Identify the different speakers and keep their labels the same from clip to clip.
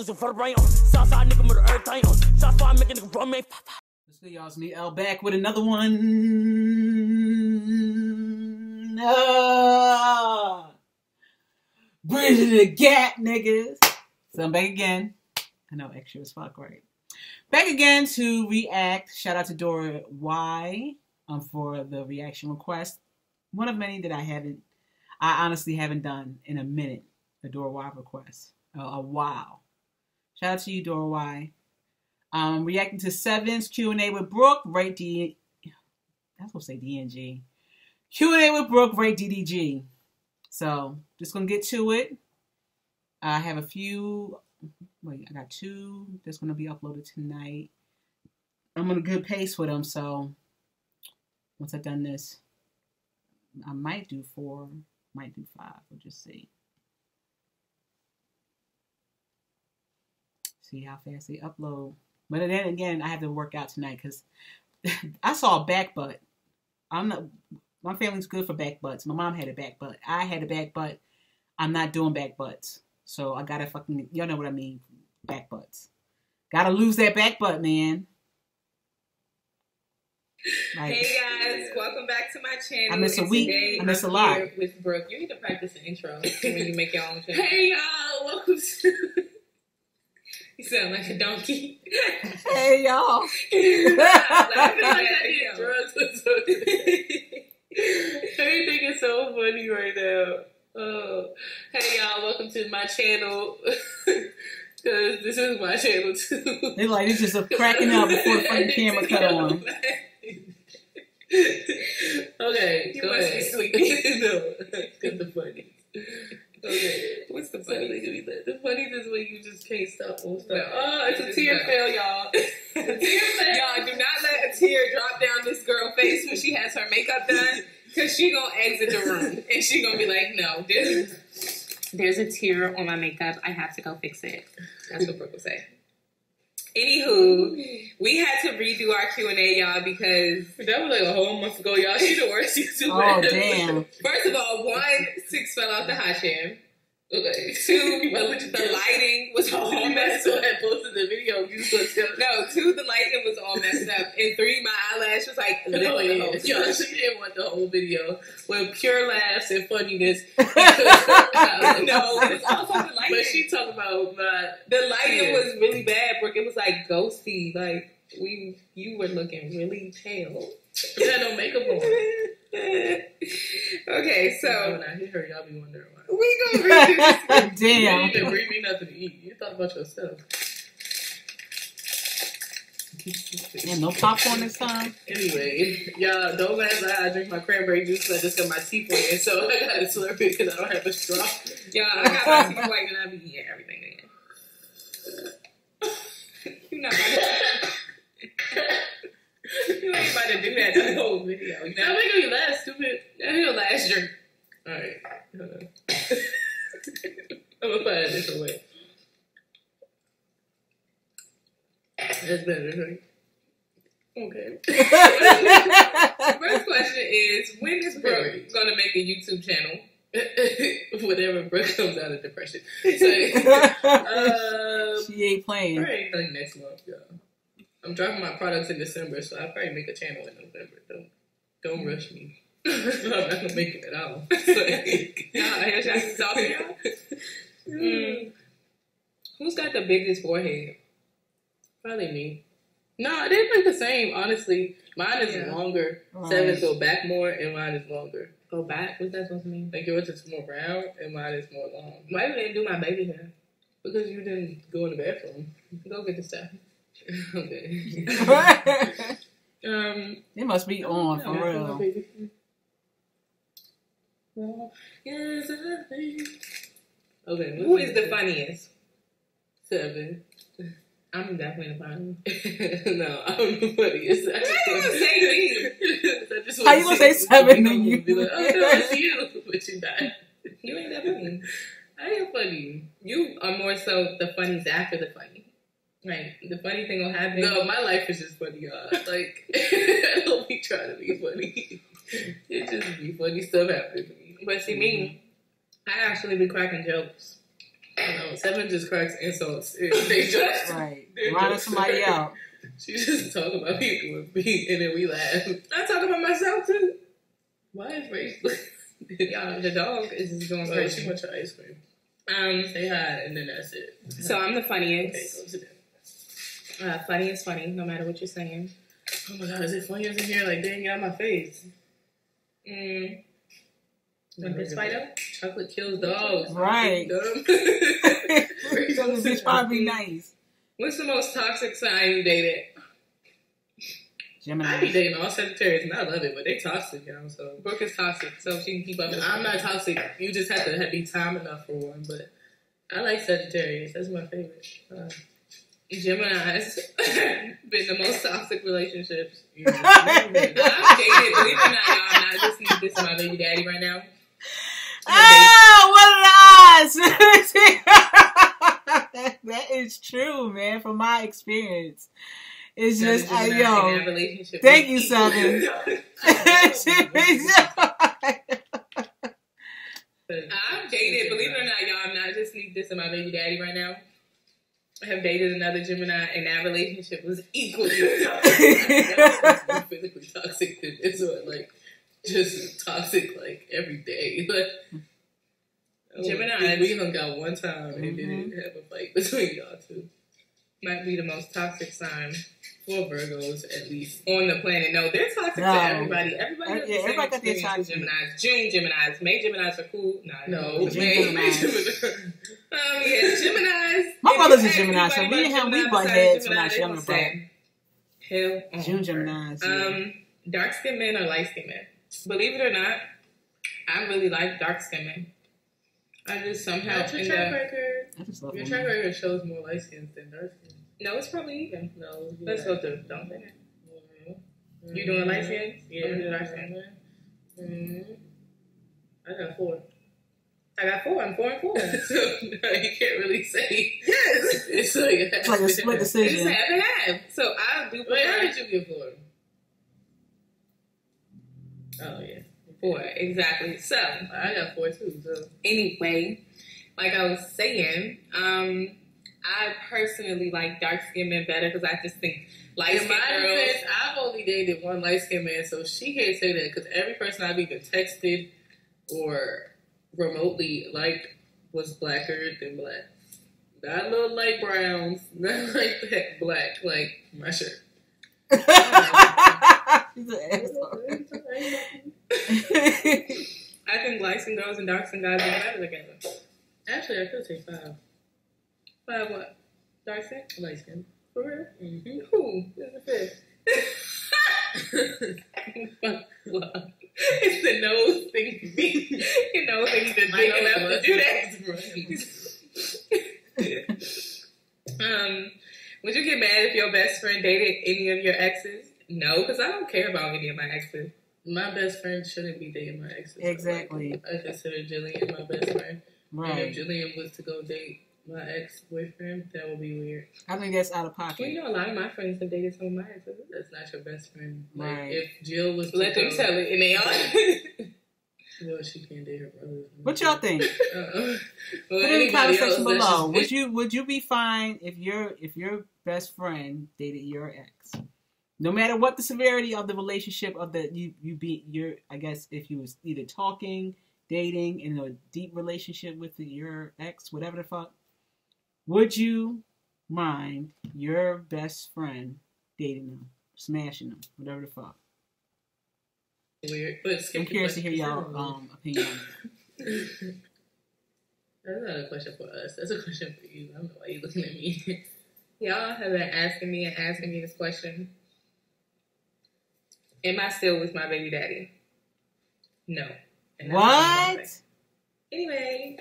Speaker 1: was in front of Brian. Southside nigga murder everything. Shots fire making nigga run, man.
Speaker 2: Let's go, y'all. It's me, L, back with another one. Bridging the gap, niggas. So I'm back again. I know, extra as fuck, right? Back again to react. Shout out to Dora Y for the reaction request. One of many that I honestly haven't done in a minute. The Dora Y request. A while. Shout out to you, Dora Y. Reacting to Seven's Q&A with Brooke, right I was going to say DNG. Q&A with Brooke, right DDG. So, just going to get to it. I have a few, I got two that's going to be uploaded tonight. I'm on a good pace with them, so once I've done this, I might do 4, might do 5, we'll just see. See how fast they upload. But then again, I have to work out tonight because I saw a back butt. My family's good for back butts. My mom had a back butt. I had a back butt. I'm not doing back butts. So I gotta fucking, y'all know what I mean, back butts. Gotta lose that back butt, man.
Speaker 3: Like, hey guys, welcome back to my channel.
Speaker 2: I miss a week. I miss a lot.
Speaker 3: With Brooke. You need to practice an intro when you make your own channel. Hey y'all, welcome to... You sound like a donkey.
Speaker 2: Hey y'all.
Speaker 3: I feel like I did drugs or something. Everything is so funny right now. Oh. Hey y'all, welcome to my channel. Because this is my channel too.
Speaker 2: They like, it's just a cracking up before the fucking camera cut on.
Speaker 3: Okay,
Speaker 4: you
Speaker 3: go
Speaker 4: must
Speaker 3: ahead.
Speaker 4: be sleepy.
Speaker 3: No, that's the funny. Okay,
Speaker 4: what's the funny?
Speaker 3: The funny is when you just can't stop on stuff.
Speaker 4: No,
Speaker 3: oh, it's a tear fell, y'all.
Speaker 4: Y'all do not let a tear drop down this girl's face when she has her makeup done, because she gonna exit the room and she gonna be like, no, there's a tear on my makeup. I have to go fix it. That's what Brooke will say. Anywho, we had to redo our Q&A, y'all, because
Speaker 3: that was like a whole month ago, y'all. She the worst YouTuber.
Speaker 2: Oh, damn.
Speaker 4: First of all, 1, 6 fell out the high chair. Okay. 2, the lighting was all messed up.
Speaker 3: I posted the video.
Speaker 4: No, 2, the lighting was all messed up. And 3, my eyelash was like literally the whole
Speaker 3: y'all, she didn't want the whole video with pure laughs and funniness.
Speaker 4: No, it's also the lighting.
Speaker 3: But she talking about
Speaker 4: the lighting was really bad, Brooke. It was like ghosty. Like you were looking really pale.
Speaker 3: You had no makeup on.
Speaker 4: Okay, so
Speaker 3: when I hit her, y'all be wondering why.
Speaker 4: We gonna read this.
Speaker 2: Damn.
Speaker 3: You didn't bring me nothing to eat. You thought about yourself.
Speaker 2: And no popcorn this time.
Speaker 3: Anyway, y'all don't laugh at how I drink my cranberry juice because I just got my teeth white, so I gotta slurp it because I don't have a straw.
Speaker 4: Y'all, I got my teeth white and I be eating everything again. You're not you ain't about to do that the whole video. You know?
Speaker 3: I'm making you laugh, stupid.
Speaker 4: That's your last drink.
Speaker 3: Alright, hold on. I'm gonna find a different way. That's better, right? Okay.
Speaker 4: The first question is, when is Brooke gonna make a YouTube channel?
Speaker 3: Whenever Brooke comes out of depression. So,
Speaker 2: she ain't playing.
Speaker 3: Probably like next month, y'all. I'm dropping my products in December, so I'll probably make a channel in November. Don't rush me. I'm not gonna make it at all.
Speaker 4: Who's got the biggest forehead?
Speaker 3: Probably me. No, they look the same, honestly. Mine is longer. Right. 7 go back more, and mine is longer.
Speaker 4: Go back? What's that supposed to mean?
Speaker 3: Like yours is more round, and mine is more long.
Speaker 4: Why you didn't do my baby hair?
Speaker 3: Because you didn't go in the bathroom.
Speaker 4: Go get the stuff.
Speaker 3: Okay.
Speaker 2: It must be on for real.
Speaker 3: Well, yes, okay.
Speaker 4: Who is the funniest?
Speaker 3: 7.
Speaker 4: I'm definitely the funniest.
Speaker 3: No, I'm the funniest.
Speaker 4: I just gonna say me.
Speaker 2: How you gonna say 7 and you?
Speaker 3: Be like, oh no, it's you, but you not.
Speaker 4: You ain't that funny.
Speaker 3: I am funny.
Speaker 4: You are more so the funnies after the funny. Like, the funny thing will happen.
Speaker 3: No, my life is just funny, y'all. Like, I don't be trying to be funny. It just be funny stuff happening to me.
Speaker 4: But see, me, I actually be cracking jokes.
Speaker 3: No, Seven just cracks insults. They just
Speaker 2: Right. Rounding somebody out.
Speaker 3: She just talk about people and then we laugh. I talk about myself too. Why is Rachel?
Speaker 4: Y'all, the dog is just going crazy.
Speaker 3: She wants your ice cream. Say hi and then that's it.
Speaker 4: So I'm the funniest.
Speaker 3: Okay, go sit down.
Speaker 4: Funny is funny, no matter what you're saying.
Speaker 3: Oh my god, is it funny as in here? Like, dang, get out my face.
Speaker 4: Want this Fido?
Speaker 3: Chocolate kills dogs.
Speaker 2: Right.
Speaker 3: Dumb.
Speaker 2: So this bitch probably be nice.
Speaker 4: What's the most toxic sign you dated?
Speaker 2: Gemini.
Speaker 3: I be dating all Sagittarius and I love it, but they toxic, y'all. So
Speaker 4: Brooke is toxic, so she can keep up.
Speaker 3: I'm not toxic. You just have to be time enough for one. But I like Sagittarius. That's my favorite.
Speaker 4: Gemini's been the most toxic relationships.
Speaker 3: Yeah.
Speaker 4: I've dated, believe it or not, y'all, I'm not listening to this to my baby daddy right now.
Speaker 2: Oh, what an odds! That is true, man. From my experience, it's just yo. Thank you, Southern.
Speaker 4: I've dated, believe it or not, y'all, I'm not just need this to my baby daddy right now. I have dated another Gemini, and that relationship was equally
Speaker 3: physically toxic than this one, like just toxic like every day. But
Speaker 4: Gemini,
Speaker 3: we hung out one time and didn't have a fight between y'all two.
Speaker 4: Might be the most toxic sign
Speaker 3: for Virgos, at least
Speaker 4: on the planet. No, they're toxic to everybody. Everybody
Speaker 2: got their toxic.
Speaker 4: Geminis, June Geminis, May Geminis are cool.
Speaker 3: No,
Speaker 4: May Geminis. Yeah, Geminis.
Speaker 2: My brother's a Gemini, so me and him, we butt heads when I was younger, bro.
Speaker 4: Hell,
Speaker 2: June Geminis.
Speaker 4: Dark skinned men or light skinned men. Believe it or not, I really like dark skinned men. I just somehow
Speaker 3: your track record shows more light skins than dark skins.
Speaker 4: No, it's probably even.
Speaker 3: No,
Speaker 4: let's go through. Don't think it. You doing light skins?
Speaker 3: Yeah,
Speaker 4: I'm doing dark skins.
Speaker 3: I got 4.
Speaker 4: I got 4. I'm 4 and 4.
Speaker 3: So you can't really say yes. It's like
Speaker 2: a split decision.
Speaker 4: It's half and half. So I do.
Speaker 3: Wait, how did you get 4? Oh yeah,
Speaker 4: 4 exactly. So
Speaker 3: I got 4 too. So
Speaker 4: anyway, like I was saying, I personally like dark skinned men better because I just think light skinned girls.
Speaker 3: I've only dated one light skinned man, so she can't say that because every person I've either texted or remotely liked was blacker than black. Not little light browns, not like that black, like my shirt.
Speaker 2: She's an asshole.
Speaker 4: I think light skinned girls and dark skinned guys are better together.
Speaker 3: Actually, I could say 5.
Speaker 4: 5 what? Dark skin?
Speaker 3: Light skin.
Speaker 4: For real?
Speaker 3: Mm-hmm.
Speaker 4: Who? Who's the 5th? Well, it's the nose thing. You know, things that big enough to do that. Would you get mad if your best friend dated any of your exes? No, because I don't care about any of my exes.
Speaker 3: My best friend shouldn't be dating my exes.
Speaker 2: Exactly.
Speaker 3: I consider Jillian my best friend.
Speaker 2: Right.
Speaker 3: And if Jillian was to go date my ex-boyfriend, that would be weird.
Speaker 2: I think that's out of pocket.
Speaker 4: Well, you know, a lot of my friends have dated some of my exes.
Speaker 3: That's not your best friend. Like,
Speaker 2: right.
Speaker 3: if Jill was to
Speaker 4: let them tell it, and they are.
Speaker 3: Well, she can't date her brother.
Speaker 2: What y'all think?
Speaker 3: Well,
Speaker 2: put it in the comment section below. Would you be fine if your best friend dated your ex? No matter what the severity of the relationship of the I guess if you was either talking, dating, in a deep relationship with your ex, whatever the fuck, would you mind your best friend dating them, smashing them, whatever the fuck?
Speaker 3: Weird, but
Speaker 2: I'm curious to hear y'all opinion on
Speaker 3: that. That's not a question for us. That's a question for you. I don't know why you're looking at me.
Speaker 4: Y'all have been asking me this question. Am I still with my baby daddy? No.
Speaker 2: What?
Speaker 4: Anyway,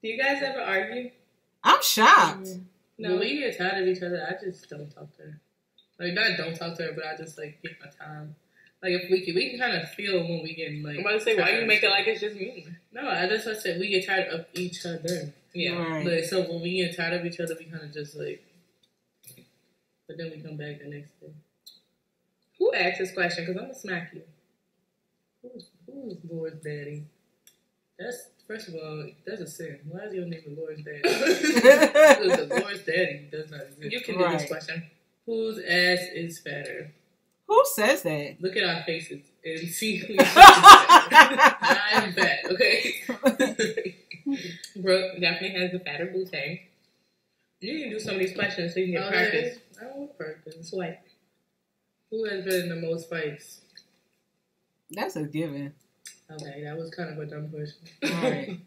Speaker 4: do you guys ever argue?
Speaker 2: I'm shocked.
Speaker 3: No. When we get tired of each other, I just don't talk to her. Like, not don't talk to her, but I just, like, get my time. Like, if we can kind of feel when we get, like...
Speaker 4: I'm about to say, why you make it like it's just me?
Speaker 3: No, that's what I said. We get tired of each other.
Speaker 4: Yeah.
Speaker 2: Right.
Speaker 3: Like, so when we get tired of each other, we kind of just, like... But then we come back the next day.
Speaker 4: Who asked this question? Because I'm going to smack you.
Speaker 3: Who's Laura's daddy? That's First of all, that's a sin. Why is your name the Lord's Daddy? Because the Lord's Daddy does not exist. You can do this question. Whose ass is fatter?
Speaker 2: Who says that?
Speaker 3: Look at our faces and see who's fatter. I'm fat, okay?
Speaker 4: Brooke definitely has the fatter booty. You need to do some of these questions so you can get practice.
Speaker 3: I don't want practice.
Speaker 4: What?
Speaker 3: Who has been in the most fights?
Speaker 2: That's a given.
Speaker 3: Okay, that was kind of a dumb question.
Speaker 2: All right.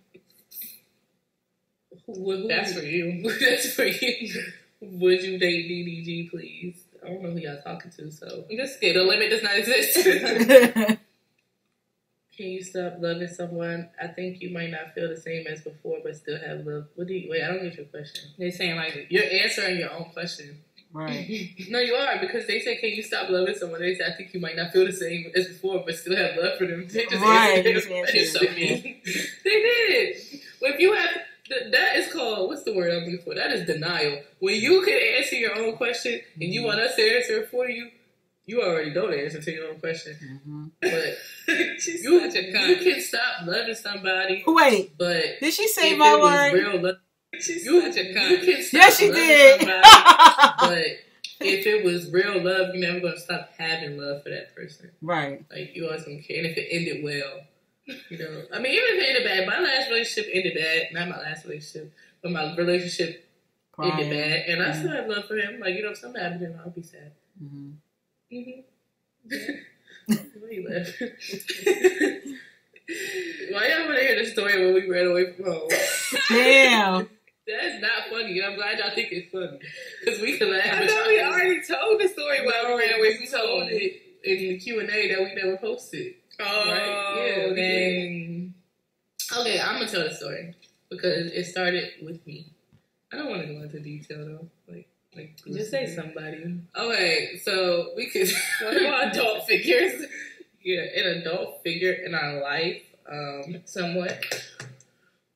Speaker 3: That's for you. That's for you. Would you date DDG, please? I don't know who y'all talking to, so
Speaker 4: Just kidding. The limit does not exist.
Speaker 3: Can you stop loving someone? I think you might not feel the same as before, but still have love. Wait, I don't get your question.
Speaker 4: They're saying like
Speaker 3: You're answering your own question.
Speaker 2: Right.
Speaker 3: No, you are, because they say, can you stop loving someone? They say, I think you might not feel the same as before, but still have love for them. They just
Speaker 2: Right.
Speaker 3: answered so mean. They did. Well, if you have, that is called, what's the word I'm looking for? That is denial. When you can answer your own question and you want us to answer it for you, you already know the answer to your own question.
Speaker 2: Mm-hmm.
Speaker 3: But
Speaker 4: she's
Speaker 3: you
Speaker 4: such a cunt.
Speaker 3: can stop loving somebody.
Speaker 2: Wait,
Speaker 3: But
Speaker 2: did she say
Speaker 3: if
Speaker 2: my
Speaker 3: it was
Speaker 2: word?
Speaker 3: real love,
Speaker 4: She's
Speaker 3: you
Speaker 4: such a
Speaker 3: can
Speaker 4: cunt.
Speaker 3: stop
Speaker 2: Yes, she
Speaker 3: loving
Speaker 2: did.
Speaker 3: somebody, but if it was real love, you're never gonna stop having love for that person.
Speaker 2: Right.
Speaker 3: Like, you always gonna care. And if it ended well, you know. I mean, even if it ended bad, my last relationship ended bad. Not my last relationship, but my relationship ended bad, and I still have love for him. Like, you know, if something happened to him, I'll be sad.
Speaker 2: Mm-hmm.
Speaker 3: Why you laughing? Why y'all want to hear the story when we ran away from home?
Speaker 2: Damn.
Speaker 3: That's not funny, and I'm glad y'all think it's funny. Because we can laugh.
Speaker 4: I thought we already told the story while we ran away from
Speaker 3: told
Speaker 4: home.
Speaker 3: it in the Q&A that we never posted.
Speaker 4: Oh,
Speaker 3: Right? Yeah,
Speaker 4: dang.
Speaker 3: Okay, I'm going to tell the story. Because it started with me. I don't want to go into detail, though. Like
Speaker 4: Just say somebody.
Speaker 3: Okay, so we could...
Speaker 4: What about adult figures?
Speaker 3: Yeah, an adult figure in our life, somewhat.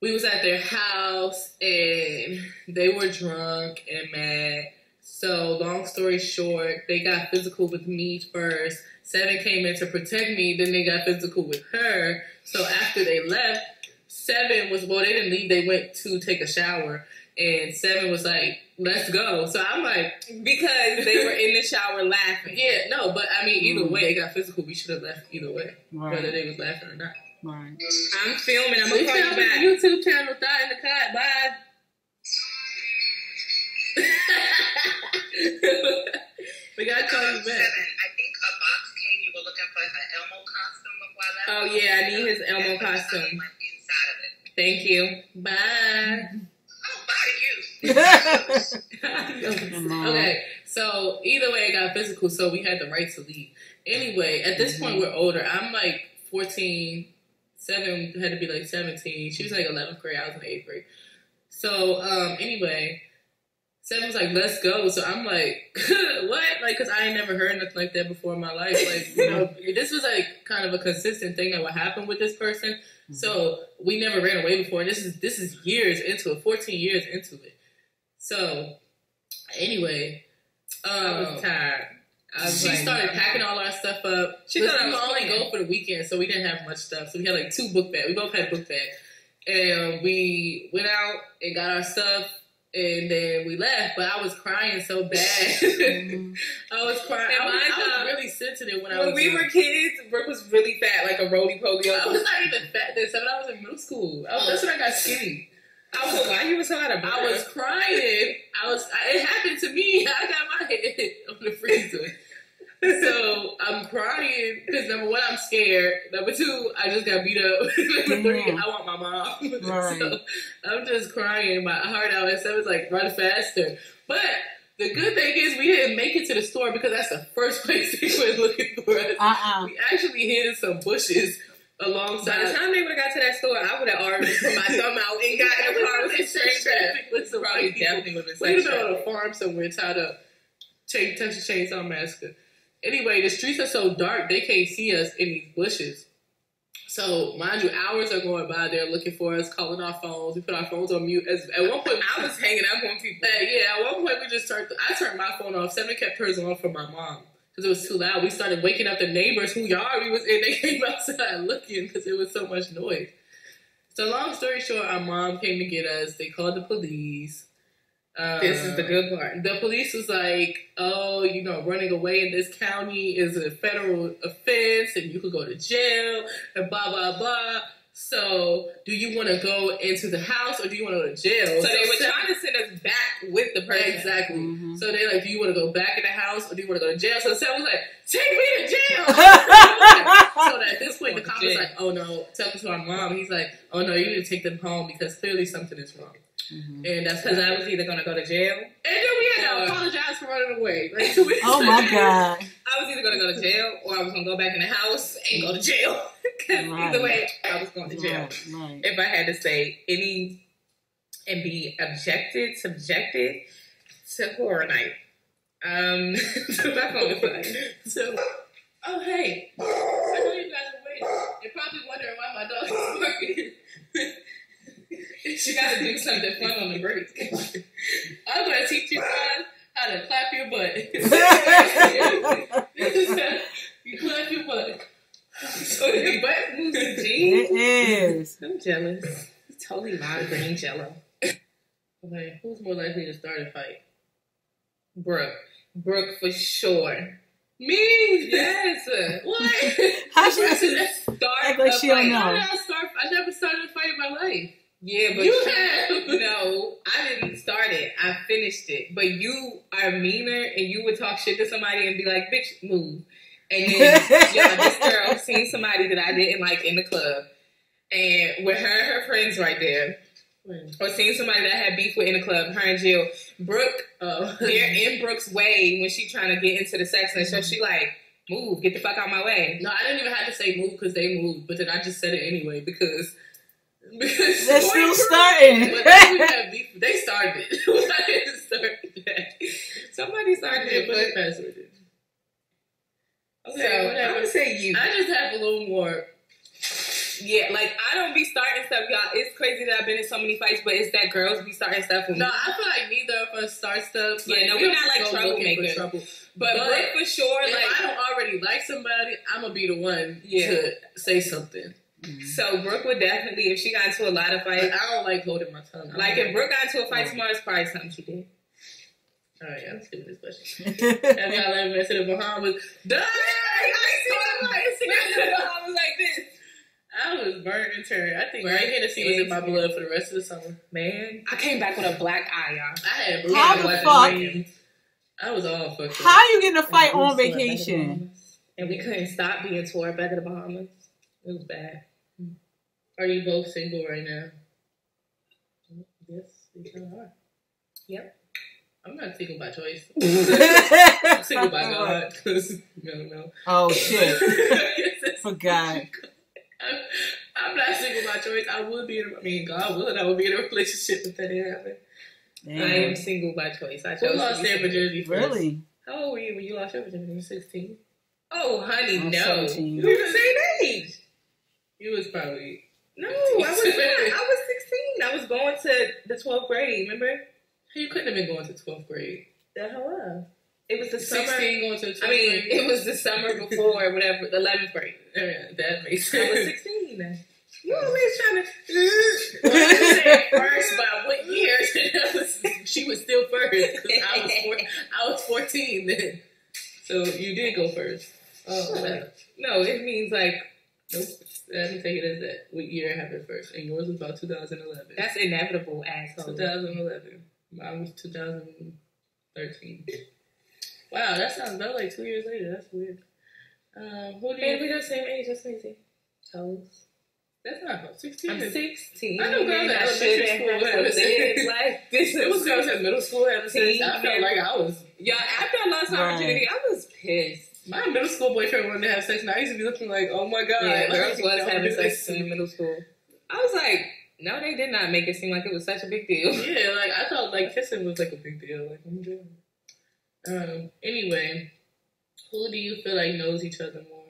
Speaker 3: We was at their house, and they were drunk and mad. So, long story short, they got physical with me first. 7 came in to protect me, then they got physical with her. So, after they left, 7 was, well, they didn't leave, they went to take a shower. And 7 was like, let's go. So, I'm like...
Speaker 4: Because they were in the shower laughing.
Speaker 3: Yeah, no, but I mean, either way, it got physical. We should have left either way,
Speaker 2: Right.
Speaker 3: whether they was laughing or not.
Speaker 2: Right.
Speaker 4: I'm filming. I'm
Speaker 3: We
Speaker 4: going to call you
Speaker 3: found the
Speaker 4: back.
Speaker 3: YouTube channel, Thought in the Cut. Bye. We gotta call you back.
Speaker 5: 7. I think a box came. You were looking for her Elmo costume before I left.
Speaker 4: Oh, yeah, I need his Elmo costume.
Speaker 5: Went inside of it.
Speaker 4: Thank you.
Speaker 3: Bye.
Speaker 5: Oh, bye to you.
Speaker 3: Okay, so either way, it got physical, so we had the right to leave. Anyway, at this point, we're older. I'm like 14. 7 had to be like 17. She was like 11th grade. I was in 8th grade. So, anyway, 7 was like, let's go. So I'm like, what? Like, because I ain't never heard nothing like that before in my life. Like, you know, this was like kind of a consistent thing that would happen with this person. So we never ran away before. This is years into it, 14 years into it. So anyway,
Speaker 4: I was tired.
Speaker 3: She started packing all our stuff up.
Speaker 4: She
Speaker 3: Listen,
Speaker 4: thought I
Speaker 3: we
Speaker 4: was
Speaker 3: could only
Speaker 4: playing.
Speaker 3: go for the weekend, so we didn't have much stuff. So we had like 2 book bags. We both had book bags. And we went out and got our stuff, and then we left. But I was crying so bad. I was crying. I was really sensitive when I was
Speaker 4: When we were kids, Brooke was really fat, like a roly-poly.
Speaker 3: I was not even fat then. So when I was in middle school, that's when I got skinny.
Speaker 4: Why you was so out of breath?
Speaker 3: I was crying. It happened to me. I got my head on the freezer. So I'm crying because number 1, I'm scared. Number 2, I just got beat up. Number 3, I want my mom.
Speaker 2: Right.
Speaker 3: So I'm just crying my heart out. And so it's like, run faster. But the good thing is we didn't make it to the store because that's the first place they went looking for us. We actually hid in some bushes alongside.
Speaker 4: By the time they would have got to that store, I would have already put my thumb out and got in the car with some strange traffic.
Speaker 3: With some
Speaker 4: Probably
Speaker 3: white people.
Speaker 4: definitely would have
Speaker 3: We
Speaker 4: been
Speaker 3: would
Speaker 4: sex
Speaker 3: have been on a farm somewhere tied up. Texas Chainsaw Massacre. Anyway, the streets are so dark, they can't see us in these bushes. So, mind you, hours are going by. They're looking for us, calling our phones. We put our phones on mute. At one point,
Speaker 4: I was hanging up on people.
Speaker 3: at one point, I turned my phone off. 7 kept hers on for my mom because it was too loud. We started waking up the neighbors whose yard we was in. They came outside looking because it was so much noise. So long story short, our mom came to get us. They called the police.
Speaker 4: This is the good part.
Speaker 3: The police was like, oh, running away in this county is a federal offense and you could go to jail and blah, blah, blah. So do you want to go into the house or do you want to go to jail?
Speaker 4: So they were trying to send us back with the person.
Speaker 3: Exactly.
Speaker 2: Mm-hmm.
Speaker 3: So they're like, do you want to go back in the house or do you want to go to jail? So Sam was like, take me to jail. So at this point, the cop was like, oh no, tell us to our mom. He's like, oh no, you need to take them home because clearly something is wrong.
Speaker 2: Mm-hmm.
Speaker 3: And that's
Speaker 4: because I was either going to go to jail.
Speaker 3: And then we had to apologize for running away. Like,
Speaker 2: oh my God.
Speaker 4: I was either going to go to jail or I was going to go back in the house and go to jail. Because either way, I was going to jail.
Speaker 2: Right.
Speaker 4: If I had to say any and be subjected to horror night. So back on the phone.
Speaker 3: So, oh hey, I know you guys are waiting. You're probably wondering why my dog is barking.
Speaker 4: She got to do something fun on the break.
Speaker 3: I'm going to teach you guys how to clap your butt. You clap your butt.
Speaker 4: So your butt moves to G?
Speaker 2: It is.
Speaker 4: I'm jealous. It's totally my green jello.
Speaker 3: Okay, who's more likely to start a fight?
Speaker 4: Brooke for sure.
Speaker 3: Me?
Speaker 4: Yes.
Speaker 3: What?
Speaker 2: How she
Speaker 4: Start
Speaker 2: act like
Speaker 4: a
Speaker 2: she don't
Speaker 4: fight.
Speaker 2: know?
Speaker 3: I never started a fight in my life.
Speaker 4: Yeah, but
Speaker 3: You have.
Speaker 4: No, I didn't start it. I finished it. But you are meaner, and you would talk shit to somebody and be like, "Bitch, move." And then, this girl seen somebody that I didn't like in the club, and with her and her friends right there, or seen somebody that I had beef with in the club, her and Jill, Brooke, they're in Brooke's way when she trying to get into the sex, and so she like, move, get the fuck out my way.
Speaker 3: No, I didn't even have to say move because they moved, but then I just said it anyway because
Speaker 2: they're still starting.
Speaker 3: But then we had beef. They started it. I didn't start that.
Speaker 4: Somebody started it, but
Speaker 3: password it. Okay,
Speaker 4: so I'm
Speaker 3: whatever.
Speaker 4: gonna say you.
Speaker 3: I just have a little more.
Speaker 4: Yeah, like I don't be starting stuff, y'all. It's crazy that I've been in so many fights, but it's that girls be starting stuff with me.
Speaker 3: No, I feel like neither of us start stuff.
Speaker 4: Yeah,
Speaker 3: like,
Speaker 4: no,
Speaker 3: we
Speaker 4: we're not
Speaker 3: just
Speaker 4: like
Speaker 3: go looking for
Speaker 4: troublemakers.
Speaker 3: trouble.
Speaker 4: But Brooke for sure,
Speaker 3: If
Speaker 4: like
Speaker 3: I don't already like somebody, I'm gonna be the one
Speaker 4: Yeah.
Speaker 3: to say something.
Speaker 4: so Brooke would definitely, if she got into a lot of
Speaker 3: Like,
Speaker 4: fights,
Speaker 3: I don't like holding my tongue.
Speaker 4: like if Brooke got into a fight tomorrow, it's probably something she did.
Speaker 3: All right, I'm skipping this question. Have y'all ever been to the Bahamas? Duh! I
Speaker 4: was like this.
Speaker 3: was burnt and turned. I think
Speaker 4: Burnt
Speaker 3: Hennessy was in my blood for the rest of the summer.
Speaker 4: Man, I came back with a black eye, y'all.
Speaker 3: I had
Speaker 2: How
Speaker 3: blue
Speaker 2: the
Speaker 3: eyes
Speaker 2: fuck?
Speaker 3: and veins. I was all fucked up.
Speaker 2: How you getting a fight on vacation?
Speaker 4: And we couldn't stop being tore back at the Bahamas. It was bad.
Speaker 3: Are you both single right now? Yes, you kind of are.
Speaker 4: Yep.
Speaker 3: I'm not single by choice. I'm single by God. No.
Speaker 2: Oh shit! Forgot.
Speaker 3: I'm not single by choice. I would be God willing, I would be in a relationship if that didn't happen.
Speaker 4: I am single by choice. I
Speaker 3: Who
Speaker 4: chose
Speaker 3: lost
Speaker 4: to be
Speaker 3: their
Speaker 4: single.
Speaker 3: virginity first?
Speaker 2: Really?
Speaker 3: How old were you when you lost your virginity? 16?
Speaker 4: Oh, honey,
Speaker 2: I'm
Speaker 4: no.
Speaker 2: 17.
Speaker 4: We're the same age.
Speaker 3: You was probably...
Speaker 4: No, I was not. I was 16. I was going to the 12th grade, remember?
Speaker 3: You couldn't have been going to 12th grade.
Speaker 4: The hell up. It was the summer.
Speaker 3: 16 going to 12th
Speaker 4: I mean,
Speaker 3: grade?
Speaker 4: it was the summer before, whatever, the 11th grade.
Speaker 3: Yeah, that makes
Speaker 4: I was
Speaker 3: sense.
Speaker 4: 16. You always trying to...
Speaker 3: Well, you said first, by what year? She was still first. 'Cause I was 14 then. So you did go first. Oh,
Speaker 4: No, it means like...
Speaker 3: nope. Let me take it as that. What year happened first? And yours was about 2011.
Speaker 4: That's inevitable, asshole.
Speaker 3: 2011. Mine was 2013. Wow, that sounds about like 2 years later. That's weird. Who do
Speaker 4: Man,
Speaker 3: you...
Speaker 4: we the same age. That's crazy. Toes.
Speaker 3: That's not 16.
Speaker 4: I'm 16.
Speaker 3: I know girls at
Speaker 4: I should
Speaker 3: elementary
Speaker 4: have
Speaker 3: school having sex.
Speaker 4: like this.
Speaker 3: It was girls in middle school having sex. I felt like I was...
Speaker 4: Y'all, after I lost my virginity, I was pissed.
Speaker 3: My middle school boyfriend wanted to have sex, and I used to be looking like, oh my god.
Speaker 4: Yeah,
Speaker 3: like,
Speaker 4: girls was
Speaker 3: don't
Speaker 4: having
Speaker 3: do
Speaker 4: sex
Speaker 3: this.
Speaker 4: in middle school. I was like, no, they did not make it seem like it was such a big deal.
Speaker 3: Yeah, like I thought like kissing was like a big deal. Like, I'm doing. Anyway, who do you feel like knows each other more?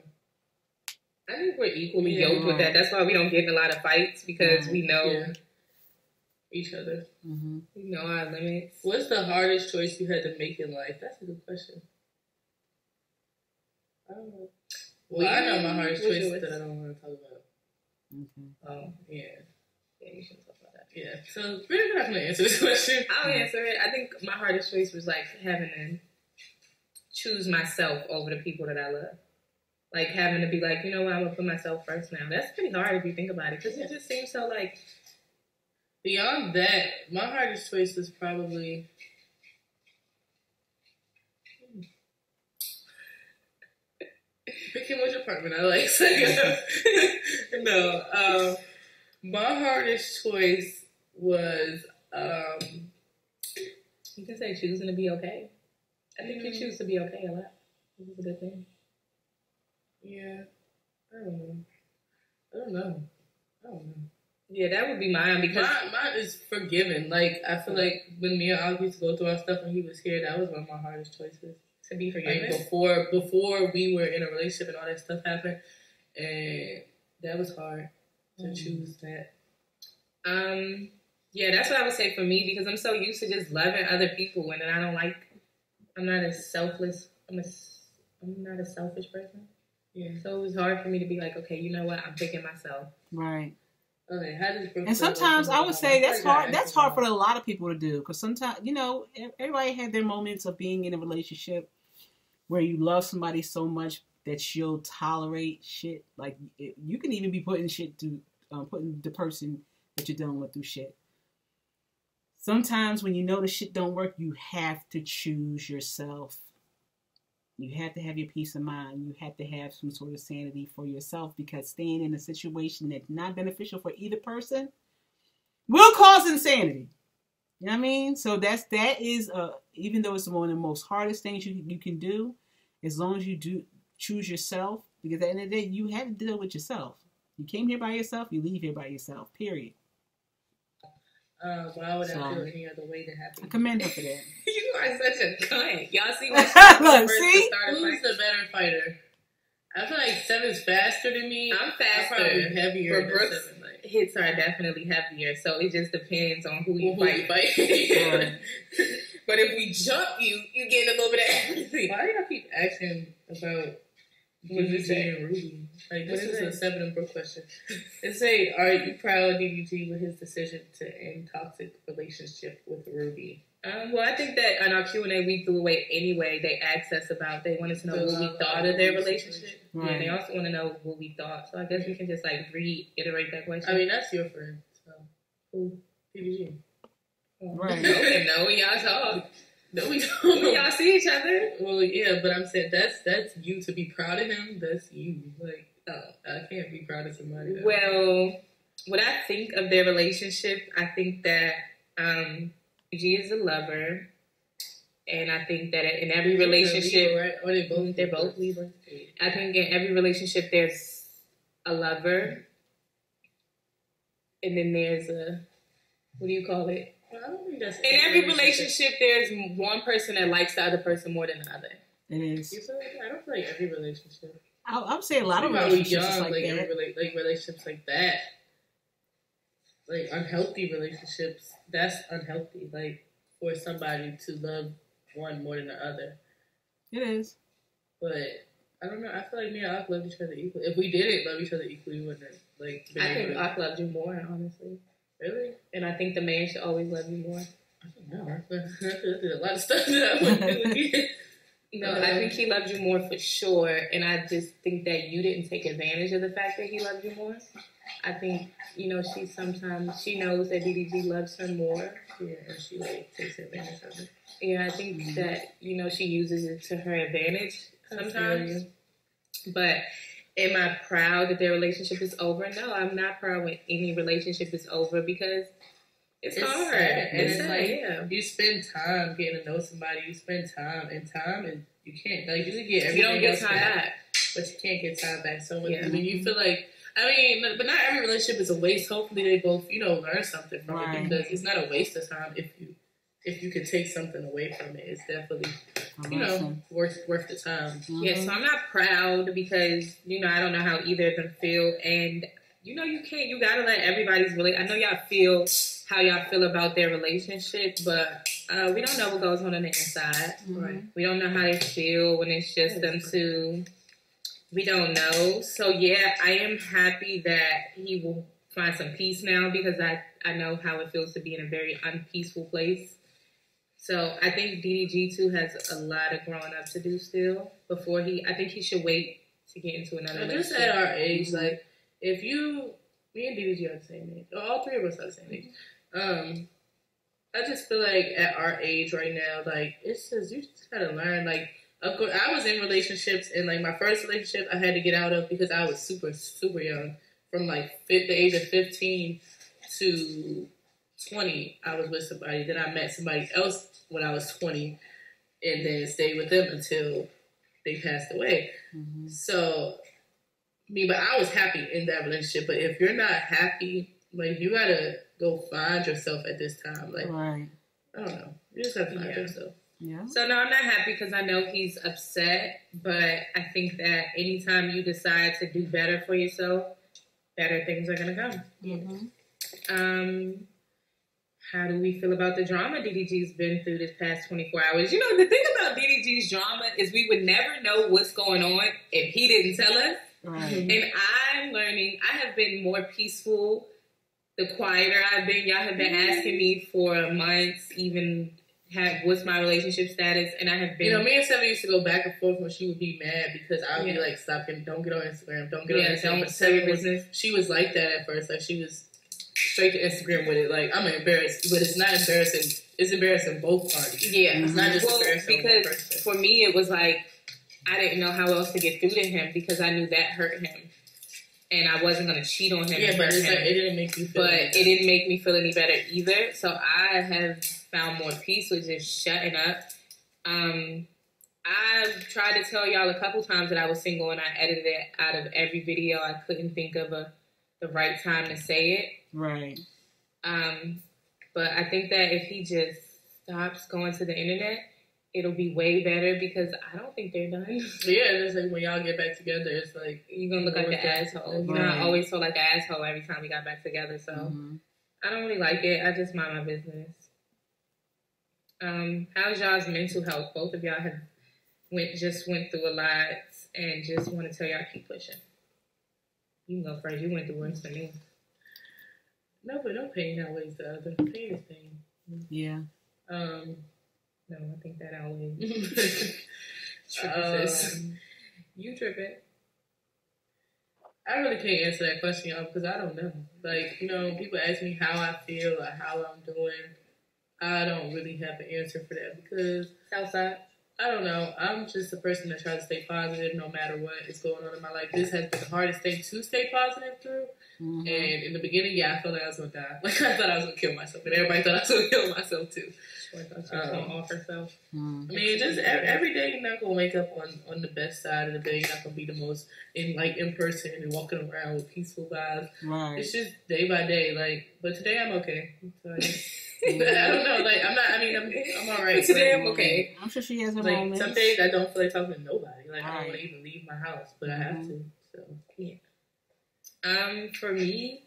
Speaker 4: I think we're equally yoked with that. That's why we don't get in a lot of fights because we know
Speaker 3: each other.
Speaker 2: Mm-hmm.
Speaker 4: we know our limits.
Speaker 3: What's the hardest choice you had to make in life? That's a good question. I don't know. Well, I know my hardest choice that I don't want to talk about.
Speaker 2: Mm-hmm.
Speaker 3: Yeah.
Speaker 4: Yeah, you shouldn't talk about that.
Speaker 3: Yeah. So we're not gonna answer this question.
Speaker 4: I'll answer it. I think my hardest choice was like having to choose myself over the people that I love. Like having to be like, you know what, I'm gonna put myself first now. That's pretty hard if you think about it, because it just seems so like.
Speaker 3: Beyond that, my hardest choice was probably. Picking which apartment I like. No, my hardest choice was
Speaker 4: you can say choosing to be okay. I think you choose to be okay a lot. This is a good thing.
Speaker 3: Yeah, I don't know.
Speaker 4: Yeah, that would be mine because
Speaker 3: mine is forgiving. Like I feel like when me and Al used to go through our stuff when he was here, that was one of my hardest choices.
Speaker 4: To be forgiven.
Speaker 3: Like before we were in a relationship and all that stuff happened, and that was hard to choose that.
Speaker 4: Yeah, that's what I would say for me, because I'm so used to just loving other people, and then I'm not as selfless. I'm not a selfish person.
Speaker 3: Yeah.
Speaker 4: So it was hard for me to be like, okay, you know what? I'm picking myself.
Speaker 2: Right.
Speaker 3: Okay. How does Brooke
Speaker 2: and sometimes I would say that's hard. That's hard for a lot of people to do, because sometimes everybody had their moments of being in a relationship where you love somebody so much that you'll tolerate shit. Like you can even be putting the person that you're dealing with through shit. Sometimes when you know the shit don't work, you have to choose yourself. You have to have your peace of mind. You have to have some sort of sanity for yourself, because staying in a situation that's not beneficial for either person will cause insanity. You know what I mean? So that is even though it's one of the most hardest things you can do, as long as you do choose yourself, because at the end of the day, you have to deal with yourself. You came here by yourself, you leave here by yourself, period.
Speaker 3: Why would I feel any other way to happen?
Speaker 2: I commend her for that.
Speaker 4: You are such a cunt. Y'all see what
Speaker 2: Look, see?
Speaker 3: Who's the better fighter? I feel like Seven's faster than me.
Speaker 4: I'm faster.
Speaker 3: I'm probably heavier than
Speaker 4: Brooke's
Speaker 3: Seven. Like,
Speaker 4: hits are definitely heavier, so it just depends on who you fight. But if we jump you getting a little bit of everything.
Speaker 3: Why do y'all keep asking about DDG and Ruby? Like, this is a Seven and Brooke question. It say, are you proud of DDG with his decision to end toxic relationship with Ruby?
Speaker 4: Well, I think that on our Q&A we threw away anyway. They asked us about, they wanted to know what we thought of their relationship. Right. Yeah, they also want to know what we thought. So I guess we can just like reiterate that question.
Speaker 3: I mean, that's your friend. So who? DDG.
Speaker 2: Right.
Speaker 4: No, y'all talk.
Speaker 3: No, we don't.
Speaker 4: Y'all see each other.
Speaker 3: Well, yeah, but I'm saying that's you to be proud of him. That's you. Like, I can't be proud of somebody else.
Speaker 4: Well, what I think of their relationship, I think that G is a lover, and I think that in every relationship,
Speaker 3: right? Or
Speaker 4: they're both Libra. I think in every relationship there's a lover, and then there's a, what do you call it?
Speaker 3: Well, I don't think that's
Speaker 4: in every relationship, there's one person that likes the other person more than the other.
Speaker 2: It is.
Speaker 3: I don't feel like every relationship.
Speaker 2: I would say a lot of relationships like that.
Speaker 3: Like relationships like that. Like unhealthy relationships, that's unhealthy. Like for somebody to love one more than the other.
Speaker 2: It is.
Speaker 3: But I don't know. I feel like me and Ak loved each other equally. If we didn't love each other equally, we wouldn't have, like.
Speaker 4: I think Ak loved you more, honestly.
Speaker 3: Really?
Speaker 4: And I think the man should always love you more.
Speaker 3: I don't know. I did a lot of stuff that I wouldn't do again.
Speaker 4: No, I think he loved you more for sure, and I just think that you didn't take advantage of the fact that he loved you more. I think, she knows that DDG loves her more.
Speaker 3: Yeah, and she takes advantage of it.
Speaker 4: Yeah, I think that, she uses it to her advantage sometimes. But am I proud that their relationship is over? No, I'm not proud when any relationship is over, because it's hard.
Speaker 3: It's like, you spend time getting to know somebody. You spend time, and time is, you can't, like, you get everything.
Speaker 4: You don't get time back.
Speaker 3: But you can't get time back. So when you feel like, but not every relationship is a waste. Hopefully they both, learn something from it, because it's not a waste of time if you can take something away from it. It's definitely, worth the time.
Speaker 4: Mm-hmm. Yeah, so I'm not proud because, I don't know how either of them feel, and you gotta let everybody's I know y'all feel how y'all feel about their relationship, but we don't know what goes on the inside.
Speaker 2: Mm-hmm.
Speaker 4: Right. We don't know how they feel when it's just them two. We don't know. So yeah, I am happy that he will find some peace now because I know how it feels to be in a very unpeaceful place. So I think DDG too has a lot of growing up to do still before I think he should wait to get into another relationship.
Speaker 3: Just at our age, like, if me and DDG are the same age. All three of us are the same age. I just feel like at our age right now, like, it's just, you just gotta learn, like, of course, I was in relationships, and, like, my first relationship I had to get out of because I was super, super young. From, like, the age of 15 to 20, I was with somebody. Then I met somebody else when I was 20, and then stayed with them until they passed away. Mm-hmm. So, but I was happy in that relationship. But if you're not happy, like, you gotta go find yourself at this time. Like, right. I don't know. You just gotta find yourself.
Speaker 2: Yeah.
Speaker 4: So, no, I'm not happy because I know he's upset. But I think that anytime you decide to do better for yourself, better things are gonna come. Mm-hmm. How do we feel about the drama DDG's been through this past 24 hours? You know, the thing about DDG's drama is we would never know what's going on if he didn't tell us. Right. And I'm learning, I have been more peaceful the quieter I've been. Y'all have been asking me for months, even what's my relationship status, and I have been.
Speaker 3: You know, me and Seven used to go back and forth when she would be mad because I would be like, "Stop him! Don't get on Instagram! Don't get on Instagram!"
Speaker 4: Don't tell your business.
Speaker 3: She was like that at first. Like, she was straight to Instagram with it. Like, I'm embarrassed, but it's not embarrassing. It's embarrassing both parties.
Speaker 4: Yeah,
Speaker 3: it's not just embarrassing
Speaker 4: because
Speaker 3: one person.
Speaker 4: For me, it was like I didn't know how else to get through to him because I knew that hurt him. And I wasn't going to cheat on him.
Speaker 3: Yeah, but it didn't make you feel
Speaker 4: it didn't make me feel any better either. So I have found more peace with just shutting up. I tried to tell y'all a couple times that I was single and I edited it out of every video. I couldn't think of the right time to say it.
Speaker 2: Right.
Speaker 4: But I think that if he just stops going to the internet, it'll be way better because I don't think they're done.
Speaker 3: Yeah, it's like when y'all get back together, it's like
Speaker 4: you're gonna look like an asshole. You know, I always felt like an asshole every time we got back together. So I don't really like it. I just mind my business. How's y'all's mental health? Both of y'all have went through a lot and just want to tell y'all keep pushing. You can go first. You went through worse than me.
Speaker 3: No, but no pain outweighs the other. Pain is pain.
Speaker 2: Yeah.
Speaker 4: No, I think that outweighs. You tripping.
Speaker 3: I really can't answer that question, y'all, because I don't know. Like, you know, people ask me how I feel or how I'm doing. I don't really have an answer for that because
Speaker 4: Southside.
Speaker 3: I don't know. I'm just a person that tries to stay positive no matter what is going on in my life. This has been the hardest thing to stay positive through. Mm-hmm. And in the beginning, I felt like I was going to die. Like, I thought I was going to kill myself. And everybody thought I was going to kill myself, too.
Speaker 4: I thought she was going to off herself.
Speaker 3: I mean, just every day you're not going to wake up on the best side of the day. You're not going to be the most in person and walking around with peaceful vibes. Right. It's just day by day. Like, but today I'm okay. So, I don't know. Like, I'm all right.
Speaker 4: Today I'm okay.
Speaker 2: I'm sure she has her
Speaker 3: like,
Speaker 2: moments.
Speaker 3: Some days I don't feel like talking to nobody. Like, I don't want to even leave my house, but I have to. So, yeah.
Speaker 4: For me,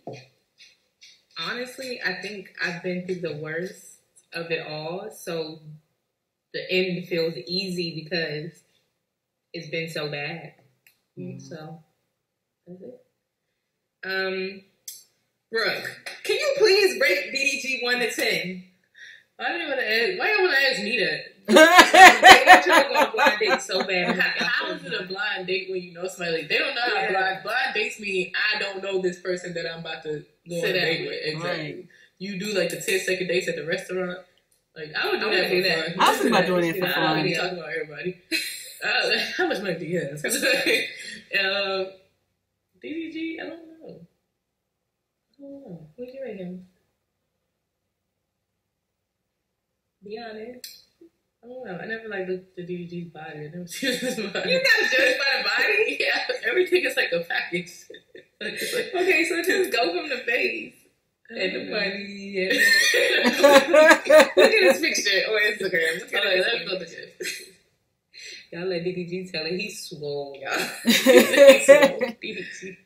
Speaker 4: honestly, I think I've been through the worst of it all. So the end feels easy because it's been so bad. So that's it. Brooke, can you please rate DDG 1 to 10?
Speaker 3: I didn't want to ask. Why y'all want to ask me that?
Speaker 4: They want you to go on a blind date so bad.
Speaker 3: How is it a blind date when you know somebody? Like, they don't know how blind dates mean. I don't know this person that I'm about to go on a date with. Exactly. Right. You do like the 10-second dates at the restaurant. Like, I would do that for fun.
Speaker 2: I was thinking about doing it for fun.
Speaker 3: I don't be talking about everybody. How much money do you have? DDG, I don't know.
Speaker 4: What do you rate him? Be honest.
Speaker 3: I don't know. I never like looked at DDG's body. I never seen his body.
Speaker 4: You gotta judge by the body?
Speaker 3: Yeah, everything is like a package.
Speaker 4: Okay, so just go from the face and the money. Look at his picture on Instagram. Let me go to this. Y'all let DDG tell it. He's swole, y'all. He's swole. DDG.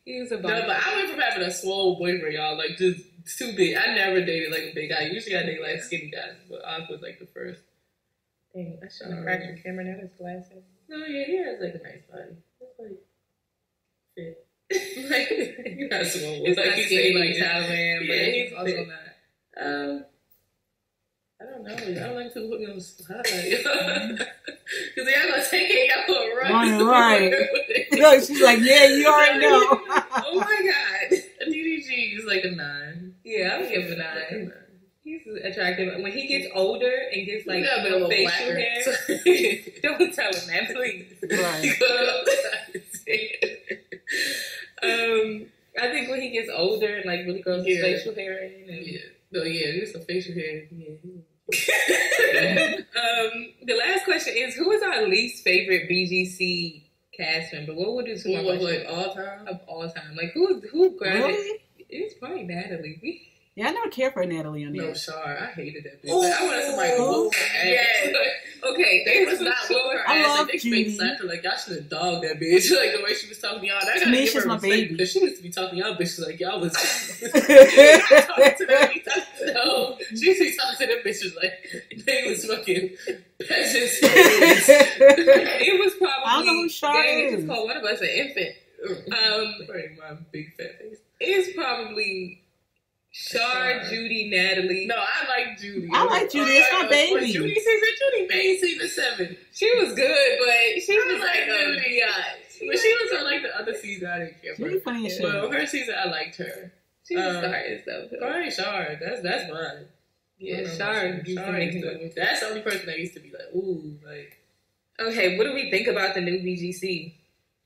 Speaker 4: He's a body.
Speaker 3: No, but I went from having a swole boyfriend, y'all, like just too big. I never dated like a big guy. Usually I date like skinny guys, but I was like the first.
Speaker 4: Dang, I shouldn't have cracked your camera. That is glasses.
Speaker 3: No, yeah, he has like a nice body. It's like fit. Like, not swole.
Speaker 4: It's
Speaker 3: like
Speaker 4: not
Speaker 3: he
Speaker 4: skinny
Speaker 3: said,
Speaker 4: like Taliban, but he's also
Speaker 3: fit.
Speaker 4: not.
Speaker 3: I don't know. I don't like people put me on the spot. Because y'all gonna take it, y'all gonna run.
Speaker 2: Right. Look, she's like, yeah, you already know.
Speaker 3: Oh my god. DDG is like a 9.
Speaker 4: Yeah, I'm giving a 9. He's attractive. When he gets older and gets like
Speaker 3: a little
Speaker 4: facial
Speaker 3: blacker.
Speaker 4: hair, don't tell him that, please.
Speaker 2: Right.
Speaker 4: I think when he gets older and like really grows his facial hair in, and
Speaker 3: there's some facial hair. Yeah.
Speaker 4: The last question is: who is our least favorite BGC cast member? What would you
Speaker 3: like all time?
Speaker 4: Of all time, like who grabbed
Speaker 2: Really?
Speaker 4: it? It's probably Natalie.
Speaker 2: Yeah, I never cared for Natalie on there.
Speaker 3: No, Shar. I hated that bitch. Like, I wanted somebody to whoop her ass.
Speaker 4: Yes.
Speaker 3: Okay, they was not whooping her
Speaker 2: I
Speaker 3: ass.
Speaker 2: love
Speaker 3: Like, they
Speaker 2: Judy.
Speaker 3: fake slapped her. Like, y'all should have dogged that bitch. Like, the way she was talking to y'all. I gotta give
Speaker 2: Tanisha's
Speaker 3: her
Speaker 2: my
Speaker 3: respect,
Speaker 2: baby.
Speaker 3: because she used to be talking to y'all bitches like y'all was talking to them. No, she used to be talking to them bitches like they was fucking peasants.
Speaker 4: It was probably.
Speaker 2: I don't know who Shar
Speaker 4: dang,
Speaker 2: is.
Speaker 4: It just called one of us an infant.
Speaker 3: Right, my big fat face.
Speaker 4: It's probably Shar, Judy, Natalie.
Speaker 3: No, I like Judy.
Speaker 2: I like Judy. It's my baby.
Speaker 3: Judy made season 7.
Speaker 4: She was good, but she was like
Speaker 3: Judy, but she was on like the other season. I didn't care for
Speaker 2: Judy
Speaker 3: her.
Speaker 2: funny as shit.
Speaker 3: Well, her season, I liked her.
Speaker 4: she was starting stuff.
Speaker 3: Probably Shar. That's mine.
Speaker 4: Yeah,
Speaker 3: Shar.
Speaker 4: Shar.
Speaker 3: That's the only person that used to be like, ooh, like.
Speaker 4: Okay, what do we think about the new BGC?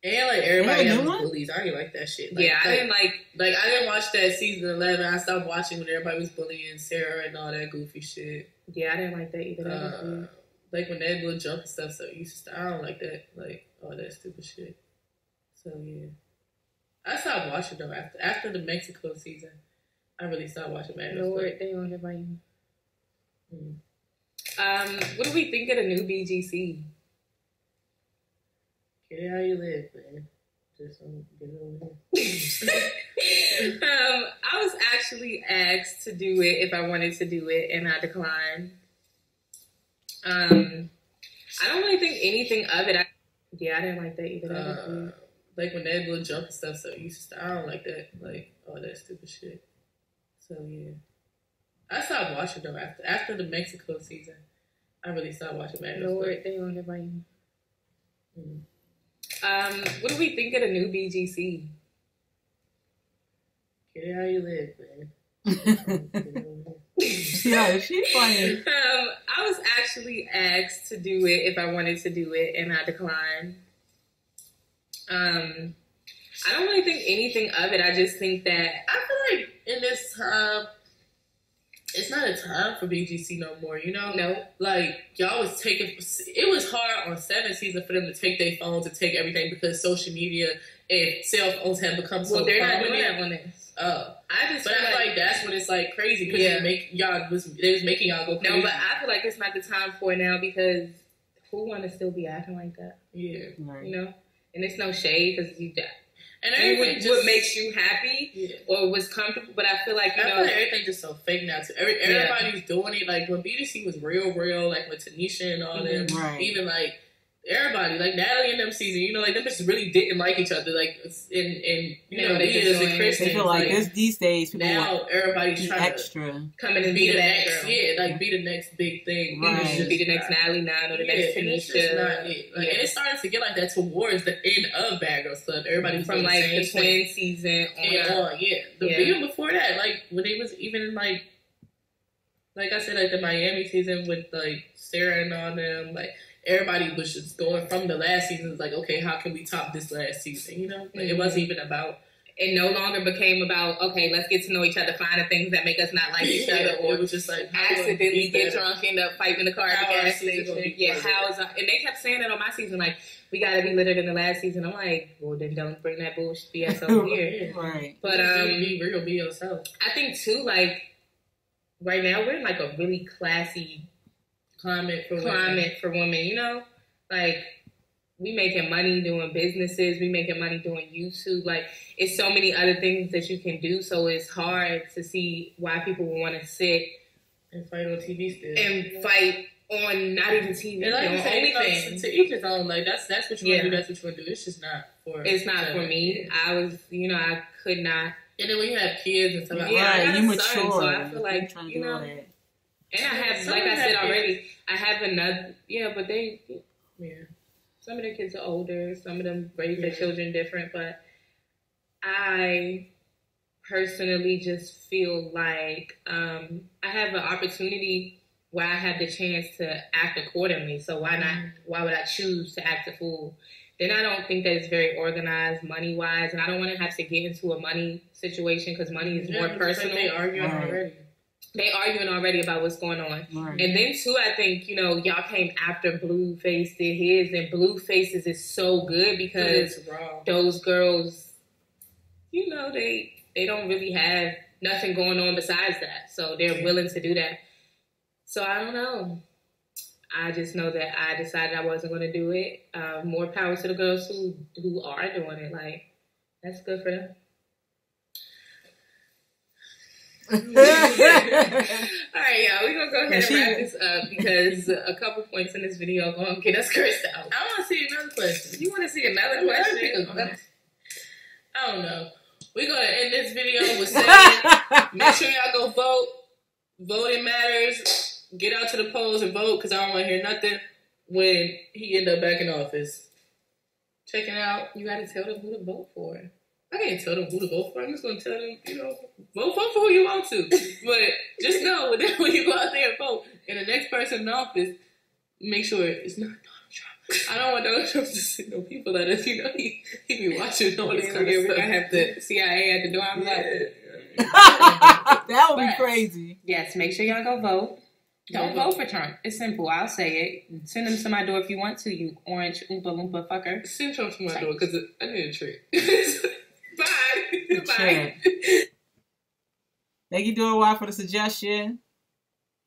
Speaker 3: And like everybody
Speaker 2: Yeah,
Speaker 3: else
Speaker 2: new
Speaker 3: was
Speaker 2: one?
Speaker 3: bullies. I didn't like that shit. Like,
Speaker 4: Yeah, I didn't like.
Speaker 3: Like I didn't watch that season 11. I stopped watching when everybody was bullying Sarah and all that goofy shit.
Speaker 4: Yeah, I didn't like that either. That was weird.
Speaker 3: Like when they would jump and stuff. So you used to, I don't like that. Like all that stupid shit. So yeah, I stopped watching though after the Mexico season. I really stopped watching Madness.
Speaker 4: Lord, they on here by you. What do we think of the new BGC?
Speaker 3: Get it how you live, man. Just get it over here.
Speaker 4: I was actually asked to do it if I wanted to do it, and I declined. I don't really think anything of it. I didn't like that either. That was weird.
Speaker 3: Like when they would jump and stuff. So you used to, I don't like that. Like all that stupid shit. So yeah, I stopped watching though after the Mexico season. I really stopped watching Madness.
Speaker 4: Lord, they on here by you. What do we think of the new BGC?
Speaker 3: Get it how you live, man.
Speaker 2: Yeah, she's funny.
Speaker 4: I was actually asked to do it if I wanted to do it, and I declined. I don't really think anything of it. I just think that
Speaker 3: I feel like in this time, it's not a time for BGC no more, you know?
Speaker 4: No.
Speaker 3: Like, y'all was taking... It was hard on 7th season for them to take their phones and take everything because social media and cell phones have become so
Speaker 4: they're not
Speaker 3: prominent.
Speaker 4: doing that on this.
Speaker 3: I feel like that's when it's like crazy because they was making y'all go crazy.
Speaker 4: No, but I feel like it's not the time for it now because who want to still be acting like that?
Speaker 3: Yeah.
Speaker 2: Right.
Speaker 4: You know? And it's no shade because you
Speaker 3: and
Speaker 4: everything what makes you happy or was comfortable, but I feel like,
Speaker 3: I feel like everything's just so fake now too. Everybody's doing it. Like when BDC was real, like with Tanisha and all them,
Speaker 2: right.
Speaker 3: Even like everybody, like Natalie and them season, you know, like them bitches really didn't like each other. Like and you know, they as a Christian,
Speaker 2: they feel like this these days people
Speaker 3: now everybody's trying
Speaker 2: extra
Speaker 3: to
Speaker 4: come in and
Speaker 3: be the
Speaker 4: that
Speaker 3: next,
Speaker 4: girl.
Speaker 3: like be the next big thing.
Speaker 2: Right.
Speaker 4: Be the next Natalie Nine or the next Tanisha.
Speaker 3: And it started to get like that towards the end of Bad Girls Club. Everybody was
Speaker 4: from like the twin season on.
Speaker 3: Even before that, like when it was even in like I said, like the Miami season with like Sarah and all them, like everybody was just going from the last season. It's like, okay, how can we top this last season? You know, like, it wasn't even about.
Speaker 4: It no longer became about, okay, let's get to know each other, find the things that make us not like each other, or
Speaker 3: it was just like
Speaker 4: accidentally get drunk, end up fighting in the car at the gas station.
Speaker 3: Yeah,
Speaker 4: and they kept saying that on my season, like, we gotta be litter than the last season. I'm like, well, then don't bring that bullshit BS over here.
Speaker 2: Right.
Speaker 4: But
Speaker 3: be real, be yourself.
Speaker 4: I think too, like, right now we're in like a really classy climate for women, you know? Like, we making money doing businesses, we making money doing YouTube. Like, it's so many other things that you can do, so it's hard to see why people would want to sit
Speaker 3: and fight on TV still.
Speaker 4: And fight on not even TV,
Speaker 3: And like
Speaker 4: on
Speaker 3: you said,
Speaker 4: anything.
Speaker 3: to each his own. Like that's what you want to do. That's what you want to do. It's just not for.
Speaker 4: It's not for me. I was, I could not.
Speaker 3: And then when you have kids and stuff, like
Speaker 2: right,
Speaker 3: I got
Speaker 2: you
Speaker 3: a son,
Speaker 2: mature.
Speaker 3: so I feel like
Speaker 2: trying to do all that.
Speaker 4: And I have,
Speaker 3: Some
Speaker 4: like
Speaker 3: of
Speaker 4: I
Speaker 3: them
Speaker 4: said
Speaker 3: have
Speaker 4: already, I have another. Yeah, but some of their kids are older. Some of them raise their children different, but I personally just feel like I have an opportunity where I have the chance to act accordingly. So why not? Why would I choose to act a fool? Then I don't think that it's very organized money-wise, and I don't want to have to get into a money situation because money is more personal.
Speaker 3: They arguing already.
Speaker 4: They arguing already about what's going on.
Speaker 2: Right.
Speaker 4: And then, too, I think, y'all came after Blueface did his, and Blueface's is so good because those girls, they don't really have nothing going on besides that. So they're willing to do that. So I don't know. I just know that I decided I wasn't going to do it. More power to the girls who are doing it. Like, that's good for them. All right, y'all. We're going to go ahead and wrap this up because a couple points in this video are going to get us cursed out.
Speaker 3: I want to see another question.
Speaker 4: You want to see another question?
Speaker 3: I don't know. We're going to end this video with saying, make sure y'all go vote. Voting matters. Get out to the polls and vote because I don't want to hear nothing when he end up back in office. Check it out.
Speaker 4: You got to tell them who to vote for.
Speaker 3: I can't tell them who to vote for. I'm just going to tell them, vote for who you want to. But just know when you go out there and vote, and the next person in office, make sure it's not Donald Trump. I don't want Donald Trump to send no people that is, he be watching all this kind of stuff.
Speaker 4: We're going to have the CIA at the door. I'm like,
Speaker 2: that would be crazy.
Speaker 4: Yes, make sure y'all go vote. Don't vote for Trump. It's simple. I'll say it. Send him to my door if you want to, you orange Oompa Loompa fucker.
Speaker 3: Send Trump to my door because I need a treat. Bye.
Speaker 2: Goodbye. Thank you, Dora, for the suggestion.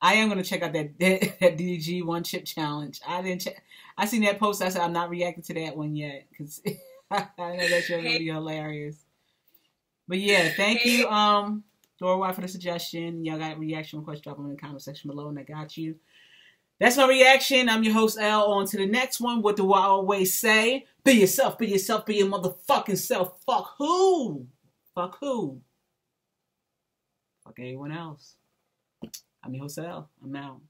Speaker 2: I am going to check out that DDG one chip challenge. I didn't check. I seen that post. I said I'm not reacting to that one yet because I know that shit going to be hilarious. But yeah, thank you, Dora, for the suggestion. Y'all got reaction requests, drop them in the comment section below, and I got you. That's my reaction. I'm your host, L. On to the next one. What do I always say? Be yourself, be yourself, be your motherfucking self. Fuck who? Fuck who? Fuck everyone else. I'm your host, L. I'm out.